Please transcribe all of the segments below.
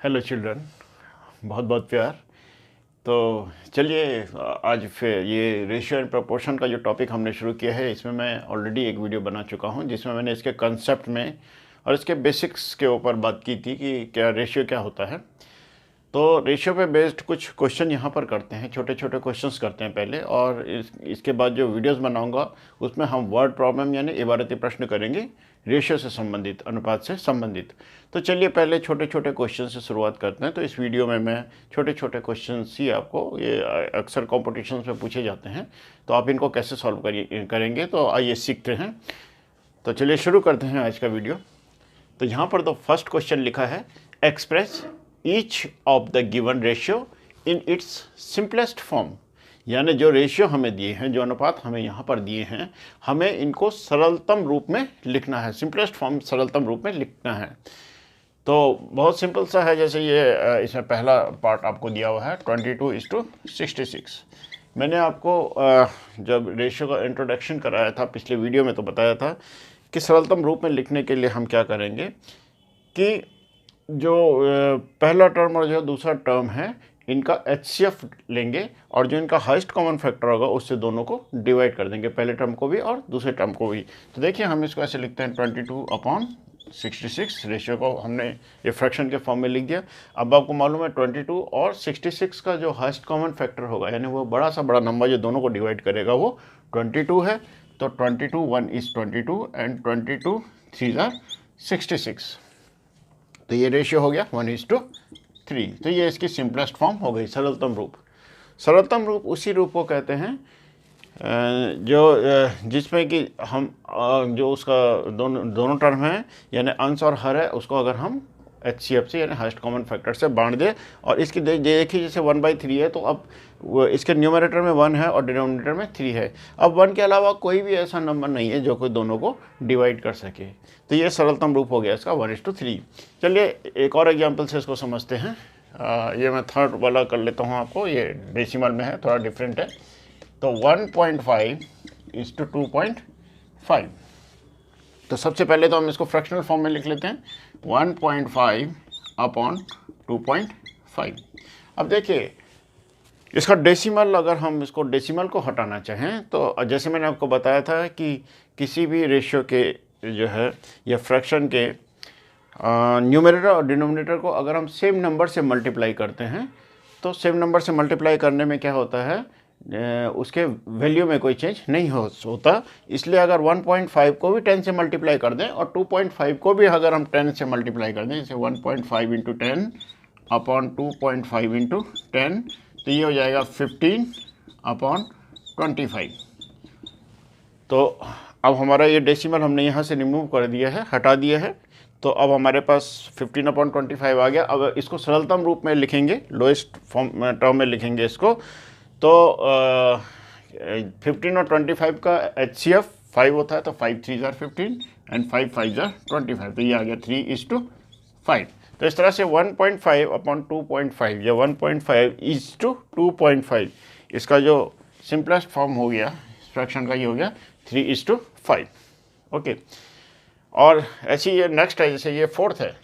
Hello children, बहुत बहुत प्यार। तो चलिए आज फिर ये रेशियो एंड प्रोपोर्शन का जो टॉपिक हमने शुरू किया है, इसमें मैं ऑलरेडी एक वीडियो बना चुका हूँ जिसमें मैंने इसके कंसेप्ट में और इसके बेसिक्स के ऊपर बात की थी कि क्या रेशियो क्या होता है। तो रेशियो पे बेस्ड कुछ क्वेश्चन यहाँ पर करते हैं, छोटे छोटे क्वेश्चंस करते हैं पहले, और इसके बाद जो वीडियोस बनाऊंगा उसमें हम वर्ड प्रॉब्लम यानी इबारती प्रश्न करेंगे रेशियो से संबंधित, अनुपात से संबंधित। तो चलिए पहले छोटे छोटे क्वेश्चन से शुरुआत करते हैं। तो इस वीडियो में मैं छोटे छोटे क्वेश्चन ही आपको, ये अक्सर कॉम्पिटिशन्स में पूछे जाते हैं, तो आप इनको कैसे सॉल्व करेंगे, तो आइए सीखते हैं। तो चलिए शुरू करते हैं आज का वीडियो। तो यहाँ पर तो फर्स्ट क्वेश्चन लिखा है, express each of the given ratio in its simplest form. यानी जो रेशियो हमें दिए हैं, जो अनुपात हमें यहाँ पर दिए हैं, हमें इनको सरलतम रूप में लिखना है, सिंपलेस्ट फॉर्म सरलतम रूप में लिखना है। तो बहुत सिंपल सा है, जैसे ये इसमें पहला पार्ट आपको दिया हुआ है 22:66। मैंने आपको जब रेशियो का इंट्रोडक्शन कराया था पिछले वीडियो में, तो बताया था कि सरलतम रूप में लिखने के लिए हम क्या करेंगे कि जो पहला टर्म और जो दूसरा टर्म है, इनका HCF लेंगे और जो इनका हाईएस्ट कॉमन फैक्टर होगा उससे दोनों को डिवाइड कर देंगे, पहले टर्म को भी और दूसरे टर्म को भी। तो देखिए हम इसको ऐसे लिखते हैं 22/66। रेशियो को हमने ये फ्रैक्शन के फॉर्म में लिख दिया। अब आपको मालूम है 22 और 66 का जो हाईएस्ट कॉमन फैक्टर होगा, यानी वो बड़ा सा बड़ा नंबर जो दोनों को डिवाइड करेगा, वो 22 है। तो 22 1 is 22 एंड 22 3 are 66। तो ये रेशियो हो गया 1:3। तो ये इसकी सिंपलेस्ट फॉर्म हो गई, सरलतम रूप। सरलतम रूप उसी रूप को कहते हैं जो जिसमें कि हम जो उसका दोनों टर्म है, यानी अंश और हर है, उसको अगर हम HCF से यानी हाईएस्ट कॉमन फैक्टर से बांट दे। और इसकी देखिए जैसे 1/3 है, तो अब इसके न्यूमरेटर में 1 है और डिनोमिनेटर में 3 है। अब 1 के अलावा कोई भी ऐसा नंबर नहीं है जो कोई दोनों को डिवाइड कर सके। तो ये सरलतम रूप हो गया इसका 1:3। चलिए एक और एग्जाम्पल से इसको समझते हैं। ये मैं थर्ड वाला कर लेता हूँ आपको, ये डेसिमल में है, थोड़ा डिफरेंट है। तो 1.5:2.5। तो सबसे पहले तो हम इसको फ्रैक्शनल फॉर्म में लिख लेते हैं, 1.5/2.5। अब देखिए इसका डेसिमल, अगर हम इसको डेसिमल को हटाना चाहें, तो जैसे मैंने आपको बताया था कि किसी भी रेशियो के जो है या फ्रैक्शन के न्यूमरेटर और डिनोमिनेटर को अगर हम सेम नंबर से मल्टीप्लाई करते हैं, तो सेम नंबर से मल्टीप्लाई करने में क्या होता है, उसके वैल्यू में कोई चेंज नहीं होता। इसलिए अगर 1.5 को भी 10 से मल्टीप्लाई कर दें और 2.5 को भी अगर हम 10 से मल्टीप्लाई कर दें, जैसे 1.5 × 10/2.5 × 10, तो ये हो जाएगा 15/25। तो अब हमारा ये डेसिमल हमने यहाँ से रिमूव कर दिया है, हटा दिया है। तो अब हमारे पास 15/25 आ गया। अब इसको सरलतम रूप में लिखेंगे, लोएस्ट फॉर्म टर्म में लिखेंगे इसको। तो 15 और 25 का HCF 5 होता है, तो 5 3s are 15 and 5 5s are 25। तो ये आ गया 3:5। तो इस तरह से 1.5/2.5 या 1.5:2.5 इसका जो सिंपलेस्ट फॉर्म हो गया फ्रैक्शन का, ये हो गया 3:5। ओके। और ऐसी ये नेक्स्ट है, जैसे ये फोर्थ है,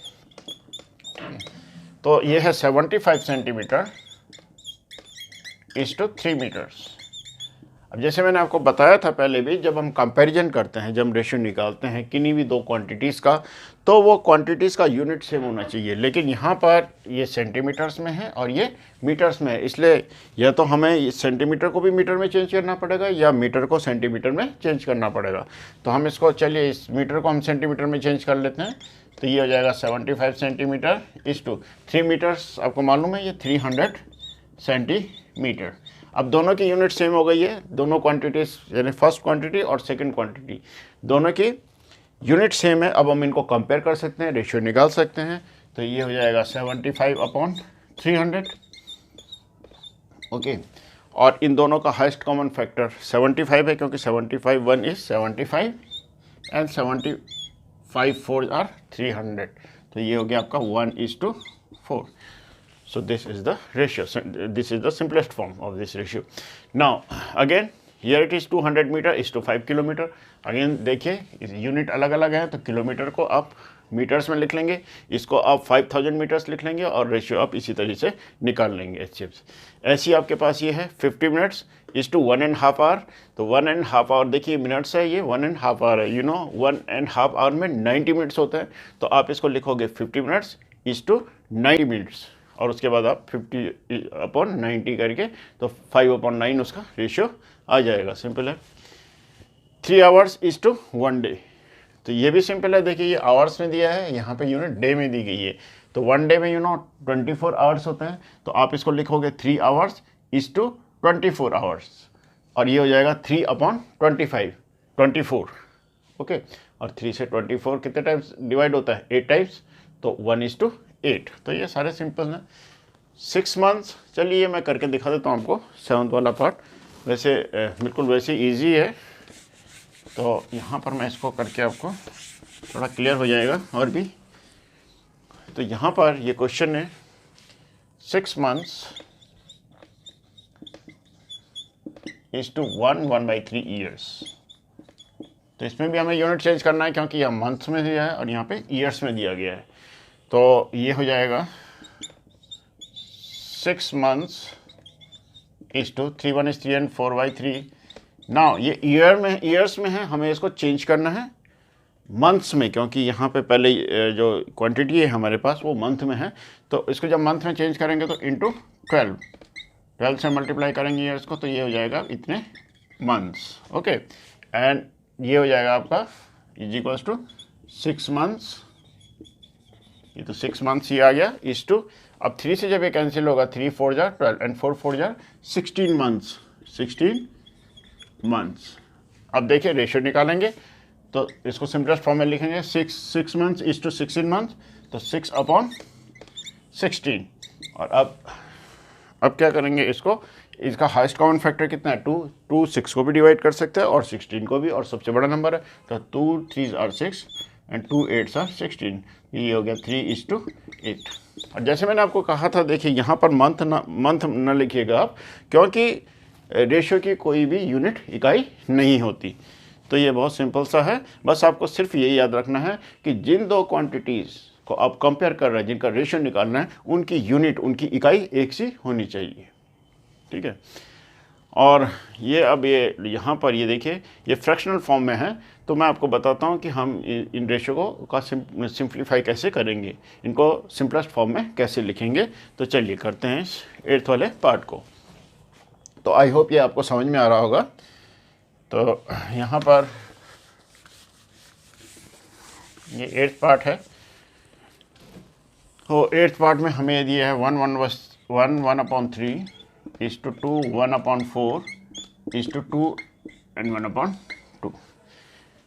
तो ये है 75 सेंटीमीटर is to 3 मीटर्स। अब जैसे मैंने आपको बताया था पहले भी, जब हम कंपैरिजन करते हैं, जब रेशियो निकालते हैं किन्हीं भी दो क्वांटिटीज़ का, तो वो क्वांटिटीज़ का यूनिट सेम होना चाहिए। लेकिन यहाँ पर ये सेंटीमीटर्स में है और ये मीटर्स में है, इसलिए या तो हमें सेंटीमीटर को भी मीटर में चेंज करना पड़ेगा या मीटर को सेंटीमीटर में चेंज करना पड़ेगा। तो हम इसको, चलिए इस मीटर को हम सेंटीमीटर में चेंज कर लेते हैं। तो ये हो जाएगा 75 सेंटीमीटर is to 3 मीटर्स। आपको मालूम है ये 300 सेंटीमीटर। अब दोनों की यूनिट सेम हो गई है, दोनों क्वांटिटीज यानी फर्स्ट क्वांटिटी और सेकंड क्वांटिटी दोनों की यूनिट सेम है। अब हम इनको कंपेयर कर सकते हैं, रेशियो निकाल सकते हैं। तो ये हो जाएगा 75/300। ओके। और इन दोनों का हाईएस्ट कॉमन फैक्टर 75 है, क्योंकि 75 1 is 75 एंड 75 4 are 300। तो ये हो गया आपका 1:4। So this is the ratio. So this is the simplest form of this ratio. Now again here it is 200 meter is to 5 kilometre. Again देखिए यूनिट अलग अलग है, तो किलोमीटर को आप मीटर्स में लिख लेंगे, इसको आप 5000 मीटर्स लिख लेंगे और रेशियो आप इसी तरीके से निकाल लेंगे एचसीएफ। ऐसी आपके पास ये है 50 मिनट्स इज टू 1.5 आवर। तो 1.5 आवर देखिए मिनट्स है, ये 1.5 आवर है, 1.5 आवर में 90 मिनट्स होते हैं। तो आप इसको लिखोगे 50 मिनट्स इज टू 90 मिनट्स और उसके बाद आप 50/90 करके तो 5/9 उसका रेशियो आ जाएगा। सिंपल है। 3 आवर्स इज टू 1 डे। तो ये भी सिंपल है, देखिए ये आवर्स में दिया है, यहाँ पे यूनिट डे में दी गई है। तो 1 डे में 24 आवर्स होते हैं। तो आप इसको लिखोगे 3 आवर्स इज टू 24 आवर्स और ये हो जाएगा 3/25 24। ओके, और 3 से 24 कितने टाइम्स डिवाइड होता है? 8 टाइम्स। तो 1:8। तो ये सारे सिंपल हैं। 6 मंथ्स, चलिए मैं करके दिखा देता हूँ आपको 7th वाला पार्ट। वैसे बिल्कुल वैसे ईजी है। तो यहाँ पर मैं इसको करके आपको थोड़ा क्लियर हो जाएगा और भी। तो यहाँ पर ये क्वेश्चन है 6 मंथ्स इज टू 1/3 ईयर्स। तो इसमें भी हमें यूनिट चेंज करना है क्योंकि यह मंथ्स में दिया है और यहाँ पे ईयर्स में दिया गया है। तो ये हो जाएगा 6 months is to 3 1 3 and 4/3। Now ये ईयर्स में है, हमें इसको चेंज करना है मंथ्स में क्योंकि यहाँ पे पहले जो क्वांटिटी है हमारे पास वो मंथ में है। तो इसको जब मंथ में चेंज करेंगे तो इंटू 12 से मल्टीप्लाई करेंगे ईयर्स को, तो ये हो जाएगा इतने मंथ्स। ओके, एंड ये हो जाएगा आपका इज इक्वल्स टू 6 मंथ्स। ये तो 6 मंथ्स ही आ गया इज टू, अब 3 से जब ये कैंसिल होगा 3 4 जा 12 एंड 4 4 जा 16 मंथ्स। 16 मंथ्स। अब देखिए रेशियो निकालेंगे तो इसको सिंपलेस्ट फॉर्म में लिखेंगे 6 मंथ्स इज टू 16 मंथ्स। तो 6/16। और अब क्या करेंगे, इसका हाईएस्ट कॉमन फैक्टर कितना है? 2 6 को भी डिवाइड कर सकते हैं और 16 को भी, और सबसे बड़ा नंबर है। तो 2 3 are 6 एंड 2 8 are 16। ये हो गया 3:8। और जैसे मैंने आपको कहा था, देखिए यहाँ पर मंथ न लिखिएगा आप, क्योंकि रेशियो की कोई भी यूनिट इकाई नहीं होती। तो ये बहुत सिंपल सा है। बस आपको सिर्फ ये याद रखना है कि जिन दो क्वांटिटीज़ को आप कंपेयर कर रहे हैं, जिनका रेशियो निकालना है, उनकी यूनिट, उनकी इकाई एक सी होनी चाहिए। ठीक है। और ये अब ये यहाँ पर ये देखिए ये फ्रैक्शनल फॉर्म में है। तो मैं आपको बताता हूँ कि हम इन रेशियो को का सिंप्लीफाई कैसे करेंगे, इनको सिंपलेस्ट फॉर्म में कैसे लिखेंगे। तो चलिए करते हैं इस 8th वाले पार्ट को। तो आई होप ये आपको समझ में आ रहा होगा। तो यहाँ पर ये 8th पार्ट है। तो 8th पार्ट में हमें दिया है 1/3 is to 2 1/4 is to 2 and 1/2।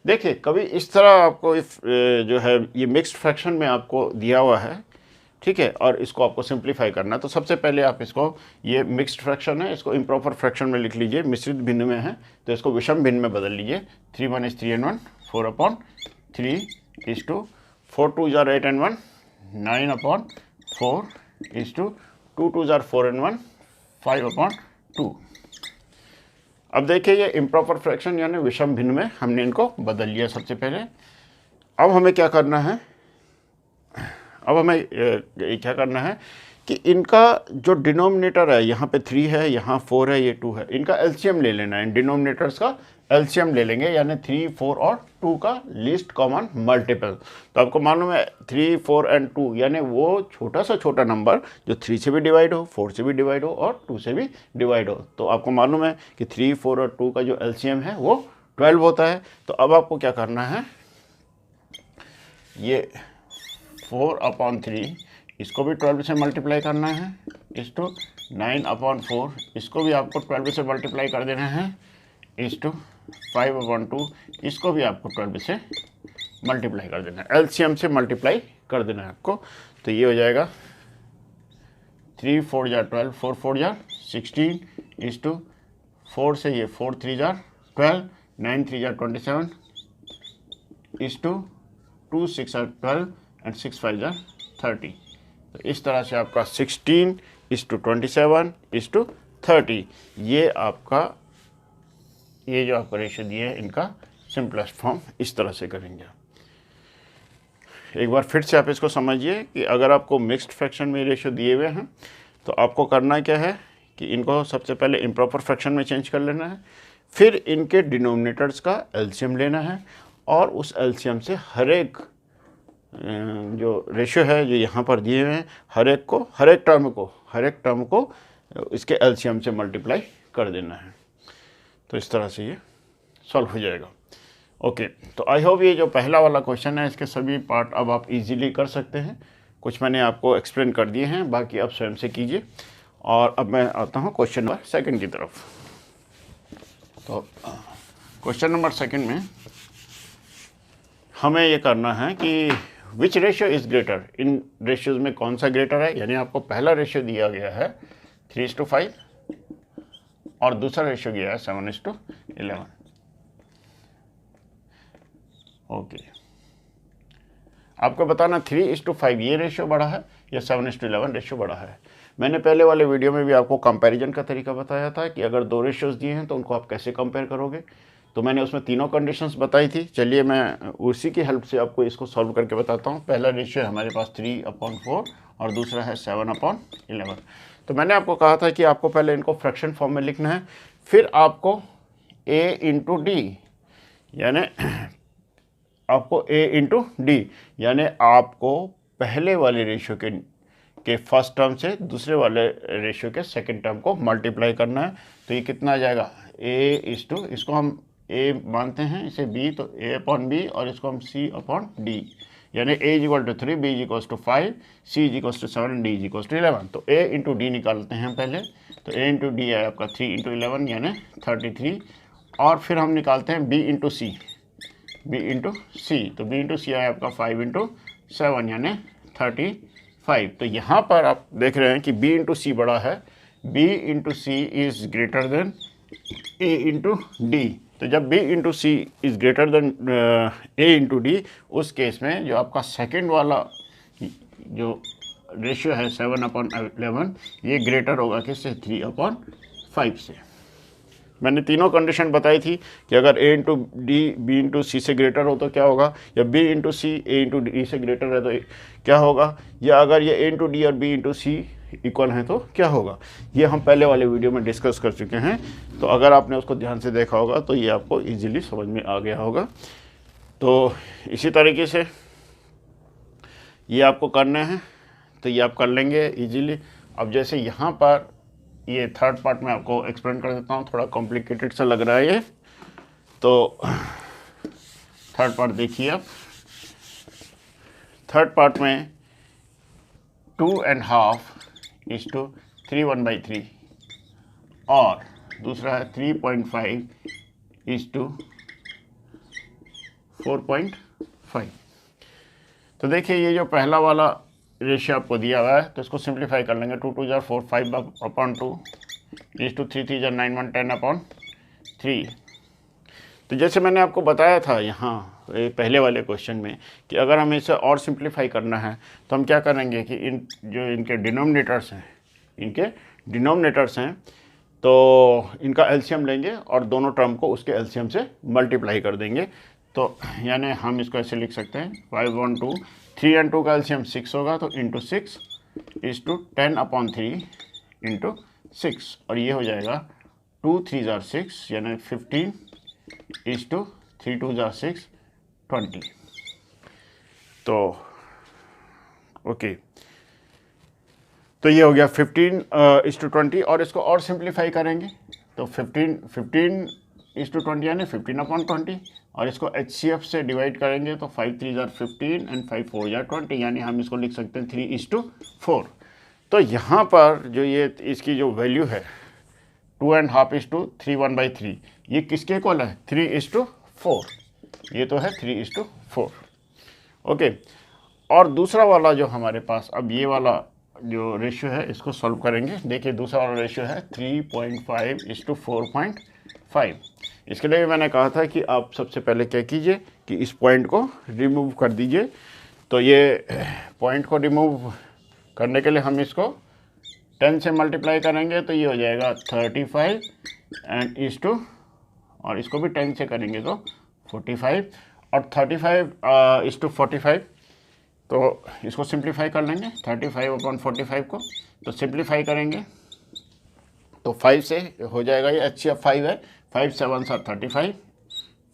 देखिए कभी इस तरह आपको जो है ये मिक्स्ड फ्रैक्शन में आपको दिया हुआ है, ठीक है, और इसको आपको सिंप्लीफाई करना है। तो सबसे पहले आप इसको, ये मिक्स्ड फ्रैक्शन है, इसको इम्प्रॉपर फ्रैक्शन में लिख लीजिए। मिश्रित भिन्न में है तो इसको विषम भिन्न में बदल लीजिए। 3 1 is 3 and 1 4/3 is to 4 2 are 8 and 1 9/4 is to 2 2 are 4 and 1 5/2। अब देखिए ये इम्प्रॉपर फ्रैक्शन यानी विषम भिन्न में हमने इनको बदल लिया सबसे पहले। अब हमें क्या करना है, क्या करना है कि इनका जो डिनोमिनेटर है, यहाँ पे 3 है, यहाँ 4 है, ये 2 है, इनका एलसीएम ले लेना है। इन डिनोमिनेटर्स का एलसीएम ले लेंगे, यानी 3 4 और 2 का लीस्ट कॉमन मल्टीपल। तो आपको मालूम है 3 4 एंड 2 यानी वो छोटा से छोटा नंबर जो 3 से भी डिवाइड हो, 4 से भी डिवाइड हो और 2 से भी डिवाइड हो। तो आपको मालूम है कि 3 4 और 2 का जो एलसीएम है वो 12 होता है। तो अब आपको क्या करना है, ये 4/3 इसको भी 12 से मल्टीप्लाई करना है, इस टू 9/4 इसको भी आपको 12 से मल्टीप्लाई कर देना है, इस टू 5/2 इसको भी आपको 12 से मल्टीप्लाई कर देना है, एलसीएम से मल्टीप्लाई कर देना है आपको। तो ये हो जाएगा 3 4 जा 12 4 4 जा 16 इस टू 4 से ये 4 3 जा 12 9 3 जा 27 इस टू 2 6 जा 12 एंड 6 5 जा 30। तो इस तरह से आपका 16 इस टू 27 इस टू 30 ये जो आपका रेशियो दिए है इनका सिंपलेस्ट फॉर्म इस तरह से करेंगे। एक बार फिर से आप इसको समझिए कि अगर आपको मिक्स्ड फ्रैक्शन में रेशियो दिए हुए हैं तो आपको करना क्या है कि इनको सबसे पहले इम्प्रॉपर फ्रैक्शन में चेंज कर लेना है, फिर इनके डिनोमिनेटर्स का एलसीएम लेना है और उस एलसीएम से हर एक जो रेशियो है जो यहाँ पर दिए हुए हैं हर एक टर्म को इसके एलसीएम से मल्टीप्लाई कर देना है। तो इस तरह से ये सॉल्व हो जाएगा। ओके, तो आई होप ये जो पहला वाला क्वेश्चन है इसके सभी पार्ट अब आप इजीली कर सकते हैं। कुछ मैंने आपको एक्सप्लेन कर दिए हैं, बाकी आप स्वयं से कीजिए। और अब मैं आता हूँ क्वेश्चन नंबर सेकंड की तरफ। तो क्वेश्चन नंबर सेकंड में हमें ये करना है कि विच ratio is greater, in ratios में कौन सा ग्रेटर है। यानी आपको पहला रेशियो दिया गया है 3:5 और दूसरा रेशियो दिया है 7:11। ओके, आपको बताना 3:5 ये रेशियो बड़ा है या 7:11 रेशियो बड़ा है। मैंने पहले वाले वीडियो में भी आपको कंपैरिजन का तरीका बताया था कि अगर दो रेशियोज दिए हैं तो उनको आप कैसे कंपेयर करोगे। तो मैंने उसमें तीनों कंडीशंस बताई थी। चलिए मैं उसी की हेल्प से आपको इसको सॉल्व करके बताता हूँ। पहला रेशियो है हमारे पास 3/4 और दूसरा है 7/11। तो मैंने आपको कहा था कि आपको पहले इनको फ्रैक्शन फॉर्म में लिखना है, फिर आपको a इंटू डी यानी आपको a इंटू डी यानी आपको पहले वाले रेशियो के फर्स्ट टर्म से दूसरे वाले रेशियो के सेकंड टर्म को मल्टीप्लाई करना है। तो ये कितना आ जाएगा a/, इसको हम a मानते हैं, इसे b, तो a/b और इसको हम c/d यानी a=3, b=5, c=7, d=11। तो a इंटू डी निकालते हैं पहले। तो a इंटू डी है आपका 3 × 11 यानी 33 और फिर हम निकालते हैं b इंटू सी, तो b इंटू सी है आपका 5 × 7 यानी 35। तो यहाँ पर आप देख रहे हैं कि b इंटू सी बड़ा है, b into c is greater than a into d. तो जब b into c is greater than a into d, उस केस में जो आपका सेकंड वाला जो रेशियो है 7/11 ये ग्रेटर होगा किससे, 3/5 से। मैंने तीनों कंडीशन बताई थी कि अगर a into D b into C से ग्रेटर हो तो क्या होगा, या b into C a into D से ग्रेटर है तो क्या होगा, या अगर ये a इंटू डी और b इंटू सी इक्वल हैं तो क्या होगा। ये हम पहले वाले वीडियो में डिस्कस कर चुके हैं। तो अगर आपने उसको ध्यान से देखा होगा तो ये आपको इजीली समझ में आ गया होगा। तो इसी तरीके से ये आपको करना है, तो ये आप कर लेंगे इजीली। अब जैसे यहाँ पर ये थर्ड पार्ट में आपको एक्सप्लेन कर देता हूँ, थोड़ा कॉम्प्लिकेटेड सा लग रहा है ये। तो थर्ड पार्ट देखिए आप। थर्ड पार्ट में 2.5 = 3/3 और दूसरा है 3.5 = 4.5। तो देखिए ये जो पहला वाला रेशियो आपको दिया हुआ है तो इसको सिंप्लीफाई कर लेंगे। 2 × 2 = 4, 5/2 = 3 × 3 = 9, 1 10/3। तो जैसे मैंने आपको बताया था यहाँ पहले वाले क्वेश्चन में कि अगर हमें इसे और सिंप्लीफाई करना है तो हम क्या करेंगे कि इनके डिनोमिनेटर्स हैं तो इनका एलसीएम लेंगे और दोनों टर्म को उसके एलसीएम से मल्टीप्लाई कर देंगे। तो यानी हम इसको ऐसे लिख सकते हैं 5 1 2 3 और 2 का एलसीएम 6 होगा, तो इंटू 6 = 10/3 इंटू 6 और ये हो जाएगा 2 3 = 6 यानी 15 = 3 2 = 6 20। तो ओके, तो ये हो गया 15:20 और इसको और सिंप्लीफाई करेंगे तो 15:20 यानी 15/20 और इसको HCF से डिवाइड करेंगे तो 5 3 = 15 एंड 5 4 = 20 यानी हम इसको लिख सकते हैं 3:4। तो यहाँ पर जो ये इसकी जो वैल्यू है 2.5 = 3/3 ये किसके इक्वल है, 3:4। ये तो है 3:4। ओके, और दूसरा वाला जो हमारे पास अब ये वाला जो रेशियो है इसको सॉल्व करेंगे। देखिए दूसरा वाला रेशियो है 3.5 = 4.5। इसके लिए मैंने कहा था कि आप सबसे पहले क्या कीजिए कि इस पॉइंट को रिमूव कर दीजिए। तो ये पॉइंट को रिमूव करने के लिए हम इसको 10 से मल्टीप्लाई करेंगे तो ये हो जाएगा 35 एंड और इसको भी 10 से करेंगे तो 45 और 35 = 45 तो इसको सिंप्लीफाई कर लेंगे 35/45 को, तो सिंप्लीफाई करेंगे तो 5 से हो जाएगा, ये HCF 5 है, 5 7 are 35,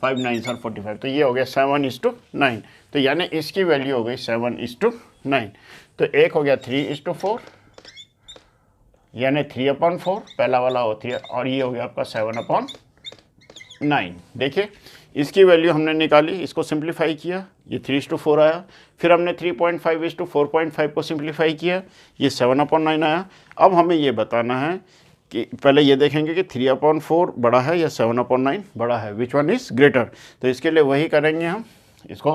5 9 are 45, तो ये हो गया 7:9। तो यानी इसकी वैल्यू हो गई 7:9। तो एक हो गया 3:4 यानी 3/4, पहला वाला हो 3, और ये हो गया आपका 7/9। देखिए इसकी वैल्यू हमने निकाली, इसको सिंप्लीफाई किया, ये 3:4 आया। फिर हमने 3.5:4.5 को सिंप्लीफाई किया, ये 7/9 आया। अब हमें ये बताना है कि पहले ये देखेंगे कि 3/4 बड़ा है या 7/9 बड़ा है, विच वन इज़ ग्रेटर। तो इसके लिए वही करेंगे, हम इसको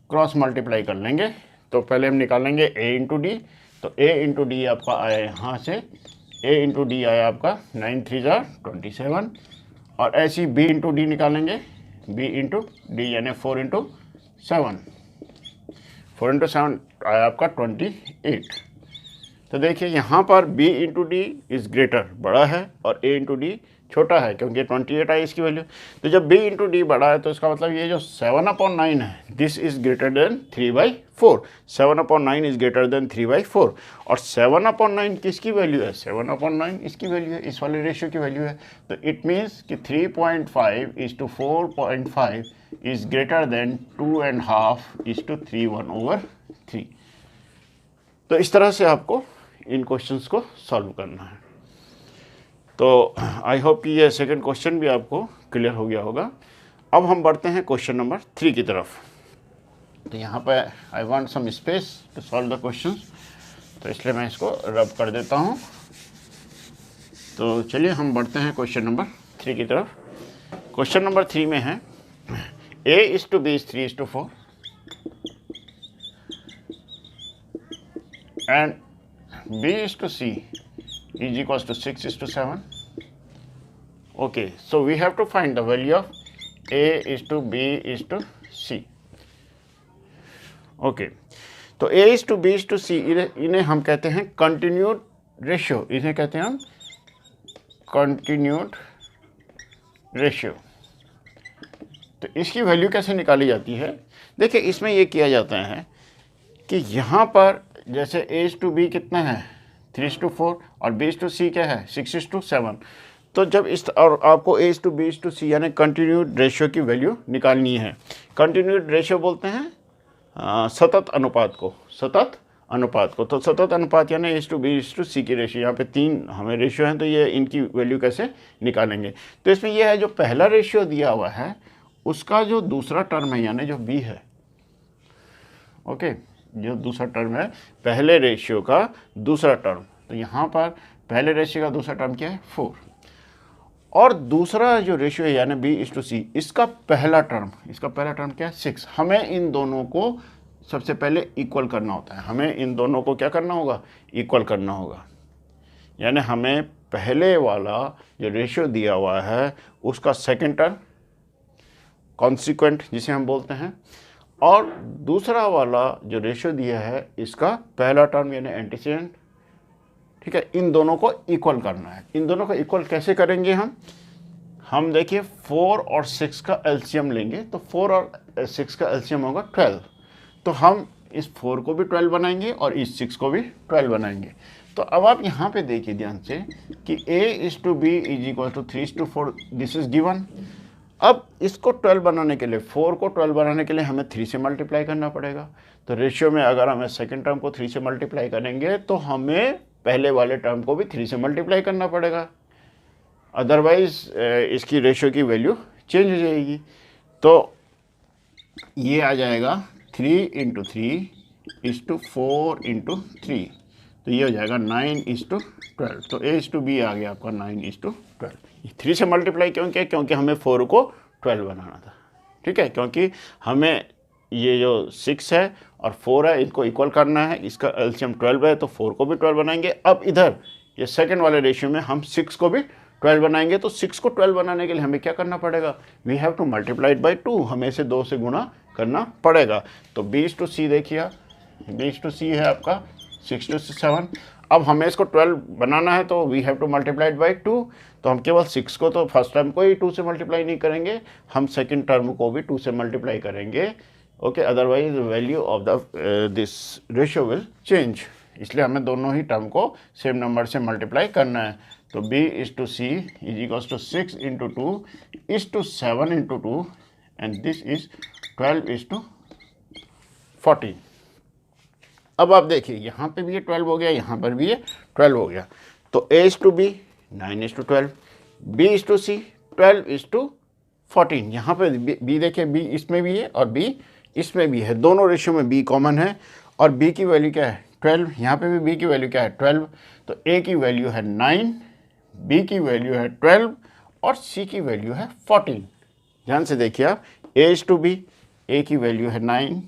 क्रॉस मल्टीप्लाई कर लेंगे। तो पहले हम निकालेंगे a इंटू डी, तो a इंटू डी आपका आया यहाँ से, a इंटू डी आया आपका 9 3 27, और ऐसी b इंटू डी निकालेंगे, b इंटू डी यानी 4 इंटू 7, 4 इंटू 7 आया आपका 28। तो देखिए यहाँ पर b into D is greater, बड़ा है, और a इंटू डी छोटा है, क्योंकि 28 आई इसकी वैल्यू। तो जब b इंटू डी बड़ा है तो इसका मतलब ये जो 7/9 है, this is greater then 3/4, 7/9 is greater then 3/4। और 7/9 किसकी वैल्यू है, 7/9 इसकी वैल्यू है, इस वाले रेशियो की वैल्यू है। तो इट मीन्स कि 3.5:4.5 इज़ ग्रेटर देन 2.5:3 1/3। तो इस तरह से आपको इन क्वेश्चंस को सॉल्व करना है। तो आई होप कि ये सेकंड क्वेश्चन भी आपको क्लियर हो गया होगा। अब हम बढ़ते हैं क्वेश्चन नंबर 3 की तरफ। तो यहाँ पे I want some space to solve the question, तो इसलिए मैं इसको रब कर देता हूँ। तो चलिए हम बढ़ते हैं क्वेश्चन नंबर 3 की तरफ। क्वेश्चन नंबर 3 में है a:b is 3:4 and b:c is equals to 6:7. Okay, so we have to find the value of a:b:c. Okay, तो a:b:c इन्हें हम कहते हैं कंटिन्यूड रेशियो, इन्हें कहते हैं हम कंटिन्यूड रेशियो। तो इसकी वैल्यू कैसे निकाली जाती है, देखिए इसमें ये किया जाता है कि यहाँ पर जैसे a:b कितना है 3:4 और b:c क्या है 6:7। तो जब इस और आपको a:b:c यानी कंटिन्यूड रेशियो की वैल्यू निकालनी है। कंटिन्यूड रेशियो बोलते हैं सतत अनुपात को, सतत अनुपात को। तो सतत अनुपात यानी a:b:c की रेशियो, यहाँ पे 3 हमें रेशियो हैं, तो ये इनकी वैल्यू कैसे निकालेंगे। तो इसमें यह है जो पहला रेशियो दिया हुआ है उसका जो दूसरा टर्म है यानी जो b है, ओके, जो दूसरा टर्म है पहले रेशियो का दूसरा टर्म। तो यहाँ पर पहले रेशियो का दूसरा टर्म क्या है 4, और दूसरा जो रेशियो है यानी b:c इसका पहला टर्म क्या है 6। हमें इन दोनों को सबसे पहले इक्वल करना होता है, हमें इन दोनों को क्या करना होगा, इक्वल करना होगा। यानी हमें पहले वाला जो रेशियो दिया हुआ है उसका सेकेंड टर्म कॉन्सिक्वेंट जिसे हम बोलते हैं, और दूसरा वाला जो रेशियो दिया है इसका पहला टर्म यानी एंटीसेडेंट, ठीक है। इन दोनों को इक्वल करना है। इन दोनों को इक्वल कैसे करेंगे हम देखिए 4 और 6 का एलसीएम लेंगे, तो 4 और 6 का एलसीएम होगा 12। तो हम इस 4 को भी 12 बनाएंगे और इस 6 को भी 12 बनाएंगे। तो अब आप यहाँ पे देखिए ध्यान से कि a:b is equal to 3:4, this is given. अब इसको 12 बनाने के लिए, 4 को 12 बनाने के लिए हमें 3 से मल्टीप्लाई करना पड़ेगा। तो रेशियो में अगर हमें सेकंड टर्म को 3 से मल्टीप्लाई करेंगे तो हमें पहले वाले टर्म को भी 3 से मल्टीप्लाई करना पड़ेगा, अदरवाइज इसकी रेशियो की वैल्यू चेंज हो जाएगी। तो ये आ जाएगा 3 × 3 = 4 × 3, तो ये हो जाएगा 9:12। तो a:b आ गया आपका 9:12। 3 से मल्टीप्लाई क्यों किया, क्योंकि हमें 4 को 12 बनाना था, ठीक है। क्योंकि हमें ये जो 6 है और 4 है इनको इक्वल करना है, इसका एलसीएम 12 है, तो 4 को भी 12 बनाएंगे। अब इधर ये सेकंड वाले रेशियो में हम 6 को भी 12 बनाएंगे। तो 6 को 12 बनाने के लिए हमें क्या करना पड़ेगा, we have to multiply by 2, हमें इसे 2 से गुणा करना पड़ेगा। तो b:c देखिए, b:c है आपका 6:7। अब हमें इसको 12 बनाना है तो we have to multiply by 2। तो हम केवल 6 को तो फर्स्ट टर्म को ही 2 से मल्टीप्लाई नहीं करेंगे, हम सेकंड टर्म को भी 2 से मल्टीप्लाई करेंगे, okay, otherwise value of the this ratio will change. इसलिए हमें दोनों ही टर्म को सेम नंबर से मल्टीप्लाई करना है। तो B/C is equals to 6 into 2 is to 7 into 2 and this is 12:14। अब आप देखिए यहाँ पे भी ये 12 हो गया, यहाँ पर भी ये 12 हो गया। तो A/B 9:12, B/C 12:14। यहाँ पे B देखिए, B इसमें भी है और B इसमें भी है, दोनों रेशियो में B कॉमन है। और B की वैल्यू क्या है 12, यहाँ पे भी B की वैल्यू क्या है 12। तो A की वैल्यू है 9, B की वैल्यू है 12 और C की वैल्यू है 14। ध्यान से देखिए आप, A/B, A की वैल्यू है 9,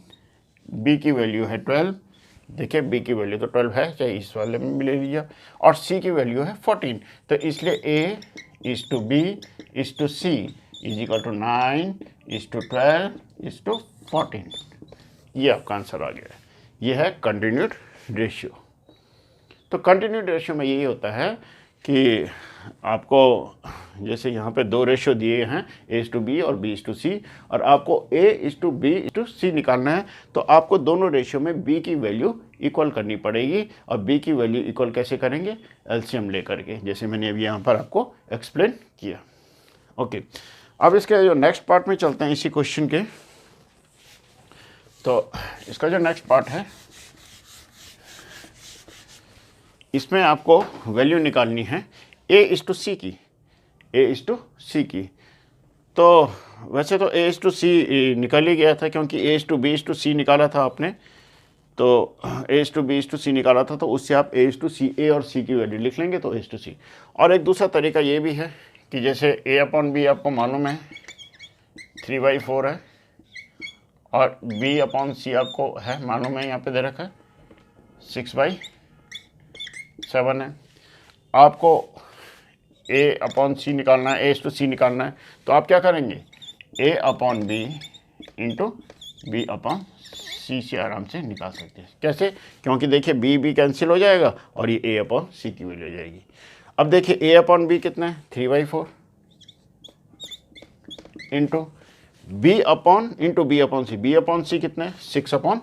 B की वैल्यू है 12। देखिए B की वैल्यू तो 12 है, चाहे इस वाले में भी ले लीजिए, और C की वैल्यू है 14। तो इसलिए A/B/C इज इक्वल टू 9:12:14। ये आपका आंसर आ गया। ये है कंटिन्यूड रेशियो। तो कंटिन्यूड रेशियो में यही होता है कि आपको जैसे यहाँ पे दो रेशियो दिए हैं A/B और B/C, और आपको A/B/C निकालना है। तो आपको दोनों रेशियो में B की वैल्यू इक्वल करनी पड़ेगी। और B की वैल्यू इक्वल कैसे करेंगे, एलसीएम लेकर के, जैसे मैंने अभी यहाँ पर आपको एक्सप्लेन किया। ओके, अब इसके जो नेक्स्ट पार्ट में चलते हैं इसी क्वेश्चन के। तो इसका जो नेक्स्ट पार्ट है, इसमें आपको वैल्यू निकालनी है A/C की। तो वैसे तो A/C निकल ही गया था, क्योंकि A/B/C निकाला था आपने। तो A/B/C निकाला था, तो उससे आप A और C की वैल्यू लिख लेंगे, तो A/C। और एक दूसरा तरीका ये भी है कि जैसे A/B आपको मालूम है 3/4 है, और B/C आपको है मालूम है, यहाँ पे दे रखा है 6/7 है। आपको A/C निकालना है, A/C निकालना है। तो आप क्या करेंगे, A/B इंटू B/C से आराम से निकाल सकते हैं। कैसे, क्योंकि देखिए B कैंसिल हो जाएगा और ये A/C की वैल्यू हो जाएगी। अब देखिए A/B कितना है 3/4 इंटू B/C कितना है 6/7।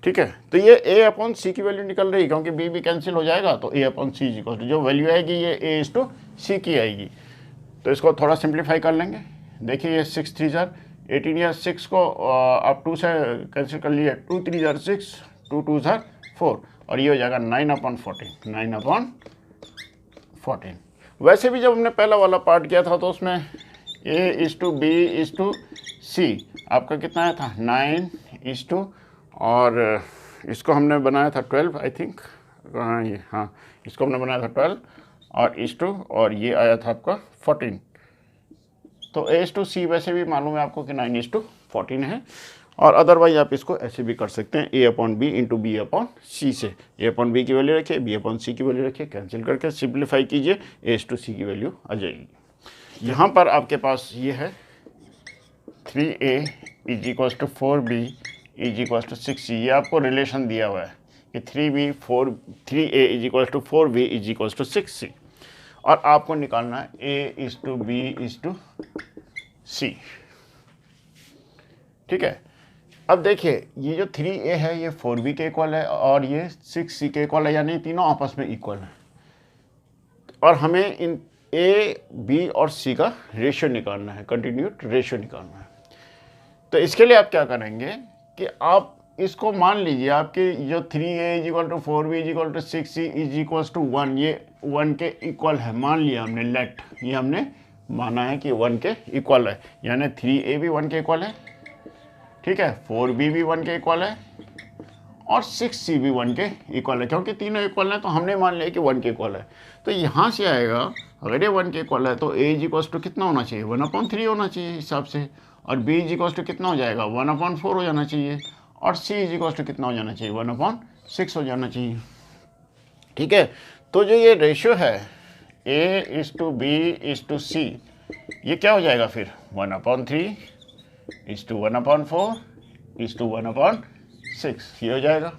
ठीक है, तो ये A/C की वैल्यू निकल रही है, क्योंकि B कैंसिल हो जाएगा। तो A/C इक्वल टू जो वैल्यू आएगी ये A/C की आएगी। तो इसको थोड़ा सिंप्लीफाई कर लेंगे। देखिए ये 6 3 जार 18, या 6 को आप 2 से कैंसिल कर लिए, 2 3 जार 6, 2 2 जार 4, और ये हो जाएगा 9/14। वैसे भी जब हमने पहला वाला पार्ट किया था तो उसमें A/B/C आपका कितना आया था 9, और इसको हमने बनाया था 12 आई थिंक, हाँ इसको हमने बनाया था 12 और ये आया था आपका 14। तो A/C वैसे भी मालूम है आपको कि 9:14 है। और अदरवाइज आप इसको ऐसे भी कर सकते हैं, A/B इंटू B/C से। A/B की वैल्यू रखिए, B/C की वैल्यू रखिए, कैंसिल करके सिंप्लीफाई कीजिए, A/C की वैल्यू आ जाएगी। यहाँ पर आपके पास ये है 3A is equal to 4B is equal to 6C। ये आपको रिलेशन दिया हुआ है कि 3A is equal to 4B is equal to 6C, और आपको निकालना है A/B/C। ठीक है, अब देखिए ये जो 3A है ये 4B के इक्वल है और ये 6C के इक्वल है, यानी तीनों आपस में इक्वल है। और हमें इन A, B और C का रेशियो निकालना है, कंटिन्यूड रेशियो निकालना है। तो इसके लिए आप क्या करेंगे कि आप इसको मान लीजिए आपके जो 3A is equal to 4B is equal to 6C is equal to 1, ये 1 के इक्वल है, मान लिया हमने। लेट ये हमने माना है कि 1 के इक्वल है, यानी 3A भी 1 के इक्वल है, ठीक है, 4B भी 1 के इक्वल है और 6C भी 1 के इक्वल है। क्योंकि तीनों इक्वल हैं तो हमने मान लिया कि 1 के इक्वल है। तो यहाँ से आएगा, अगर ये 1 के इक्वल है तो A इज इक्वल टू कितना होना चाहिए 1/3 होना चाहिए हिसाब से, और B इज इक्वल टू कितना हो जाएगा 1/4 हो जाना चाहिए, और C इज इक्वल टू कितना हो जाना चाहिए 1/6 हो जाना चाहिए। ठीक है, तो जो ये रेशियो है A/B/C ये क्या हो जाएगा फिर 1/3 1/4 1/6 ये हो जाएगा।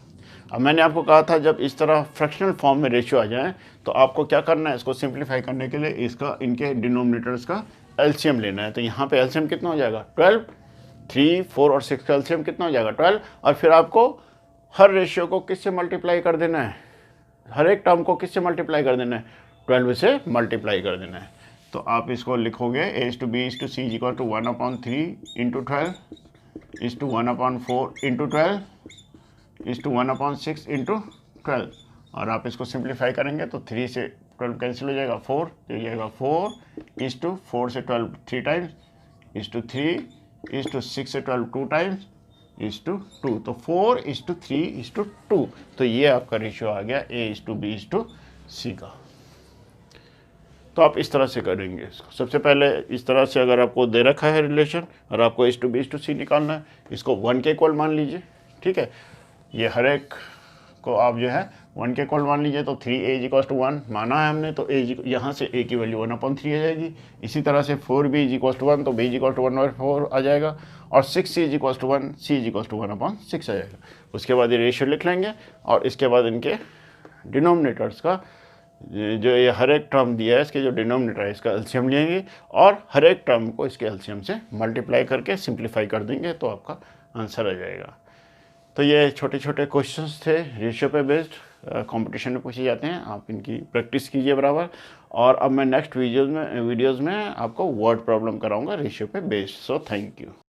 अब मैंने आपको कहा था जब इस तरह फ्रैक्शनल फॉर्म में रेशियो आ जाए तो आपको क्या करना है, इसको सिंप्लीफाई करने के लिए इसका इनके डिनोमिनेटर्स का एलसीएम लेना है, तो यहाँ पे एलसीएम कितना हो जाएगा 12, 3, 4 और 6 का एलसीएम कितना हो जाएगा 12, और फिर आपको हर रेशियो को किससे मल्टीप्लाई कर देना है, हर एक टर्म को किससे मल्टीप्लाई कर देना है 12 से मल्टीप्लाई कर देना है। तो आप इसको लिखोगे a/b/c equal to 1/3 into 12 is to 1/4 into 12 is to 1/6 into 12, और आप इसको सिंप्लीफाई करेंगे तो 3 से 12 कैंसिल हो जाएगा 4, तो ये जाएगा 4 इज टू 4 से 12 3 times is to 3 is to 6 से 12 2 टाइम्स इज टू 2, तो 4 इज टू 3 इज टू 2, तो ये आपका रेशियो आ गया a/b/c का। तो आप इस तरह से करेंगे इसको। सबसे पहले इस तरह से अगर आपको दे रखा है रिलेशन और आपको a/b/c निकालना है, इसको 1 के इक्वल मान लीजिए, ठीक है। ये हर एक को आप जो है 1 के इक्वल मान लीजिए, तो 3a = 1 माना है हमने, तो यहाँ से a की वैल्यू 1/3 आ जाएगी। इसी तरह से 4b = 1, तो b = 1/4 आ जाएगा, और 6c = 1, c = 1/6 आ जाएगा। उसके बाद ये रेशियो लिख लेंगे, और इसके बाद इनके डिनोमिनेटर्स का जो ये हर एक टर्म दिया है इसके जो डिनोमिनेटर है इसका एलसीएम लेंगे, और हर एक टर्म को इसके एलसीएम से मल्टीप्लाई करके सिंप्लीफाई कर देंगे, तो आपका आंसर आ जाएगा। तो ये छोटे छोटे क्वेश्चंस थे रेशियो पे बेस्ड, कंपटीशन में पूछे जाते हैं, आप इनकी प्रैक्टिस कीजिए बराबर। और अब मैं नेक्स्ट वीडियोज़ में आपको वर्ड प्रॉब्लम कराऊंगा रेशियो पे बेस्ड। So thank you.